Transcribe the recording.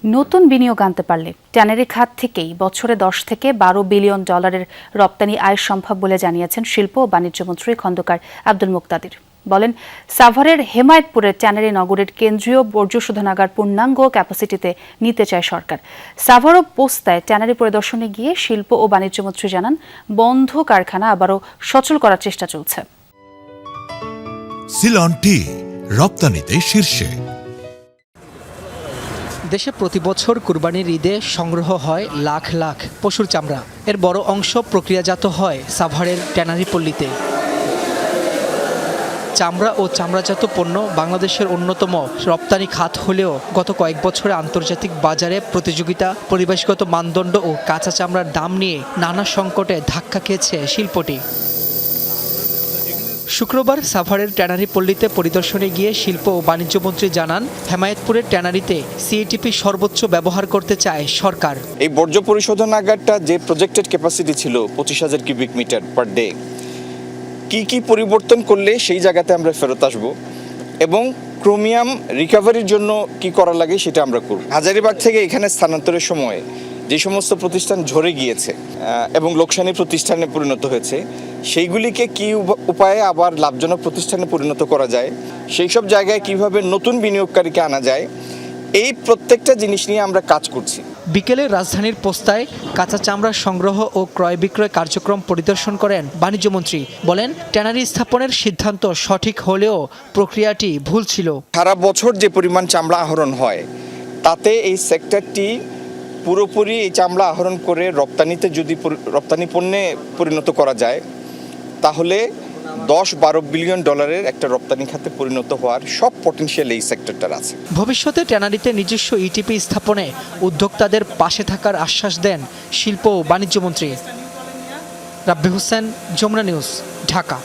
নতুন বিনিয়োগ আনতে পারলে ট্যানারি খাত থেকেই বছরে 10 থেকে 12 বিলিয়ন ডলারের রপ্তানি আয় সম্ভব বলে জানিয়েছেন শিল্প ও বাণিজ্য মন্ত্রী খন্দকার আব্দুল মুকতাদির। বলেন, সাভারের হেমায়েতপুরের ট্যানারি নগরের কেন্দ্রীয় বর্জ্য শোধনাগার পূর্ণাঙ্গ ক্যাপাসিটিতে নিতে চায় সরকার। সাভার ও পোস্তায় ট্যানারি পরিদর্শনে গিয়ে শিল্প ও বাণিজ্য মন্ত্রী জানান, বন্ধ কারখানা আবারও সচল করার চেষ্টা চলছে। সিলন টি রপ্তানিতে শীর্ষে। দেশে প্রতি বছর কুরবানির ঈদে সংগ্রহ হয় লাখ লাখ পশুর চামড়া। এর বড় অংশ প্রক্রিয়াজাত হয় সাভারের ট্যানারি পল্লীতে। চামড়া ও চামড়াজাত পণ্য বাংলাদেশের অন্যতম রপ্তানি খাত হলেও গত কয়েক বছরে আন্তর্জাতিক বাজারে প্রতিযোগিতা, পরিবেশগত মানদণ্ড ও কাঁচা চামড়ার দাম নিয়ে নানা সংকটে ধাক্কা খেয়েছে শিল্পটি। শুক্রবার সাভারের ট্যানারি পল্লীতে পরিদর্শনে গিয়ে শিল্প ও বাণিজ্য মন্ত্রী জানান, হেমায়েতপুরের ট্যানারিতে সিএটিপি সর্বোচ্চ ব্যবহার করতে চায় সরকার। এই বর্জ্য পরিশোধনাগারটা যে প্রজেক্টেড ক্যাপাসিটি ছিল 25,000 কিউবিক মিটার পার ডে, কি পরিবর্তন করলে সেই জায়গাতে আমরা ফেরত আসব এবং ক্রোমিয়াম রিকভারির জন্য কি করা লাগে সেটা আমরা করব। হাজারীবাগ থেকে এখানে স্থানান্তরের সময় যে সমস্ত প্রতিষ্ঠান ঝরে গিয়েছে এবং লোকসানি প্রতিষ্ঠানে পরিণত হয়েছে, সেইগুলিকে কি উপায়ে আবার লাভজনক প্রতিষ্ঠানে পরিণত করা যায়, সেই সব জায়গায় কিভাবে নতুন বিনিয়োগকারীকে আনা যায়, এই প্রত্যেকটা জিনিস নিয়ে আমরা কাজ করছি। বিকেলে রাজধানীর পোস্তায় কাঁচা চামড়া সংগ্রহ ও ক্রয় বিক্রয় কার্যক্রম পরিদর্শন করেন বাণিজ্যমন্ত্রী। বলেন, ট্যানারি স্থাপনের সিদ্ধান্ত সঠিক হলেও প্রক্রিয়াটি ভুল ছিল। সারা বছর যে পরিমাণ চামড়া আহরণ হয়, তাতে এই সেক্টরটি পুরোপুরি এই চামড়া আহরণ করে রপ্তানি পণ্যে পরিণত করা যায়, তাহলে 10-12 বিলিয়ন ডলারের একটা রপ্তানি খাতে পরিণত হওয়ার সব পটেনশিয়াল এই সেক্টরটার আছে। ভবিষ্যতে ট্যানারিতে নিজস্ব ইটিপি স্থাপনে উদ্যোক্তাদের পাশে থাকার আশ্বাস দেন শিল্প ও বাণিজ্য মন্ত্রী। রাব্বি হোসেন, যমুনা নিউজ, ঢাকা।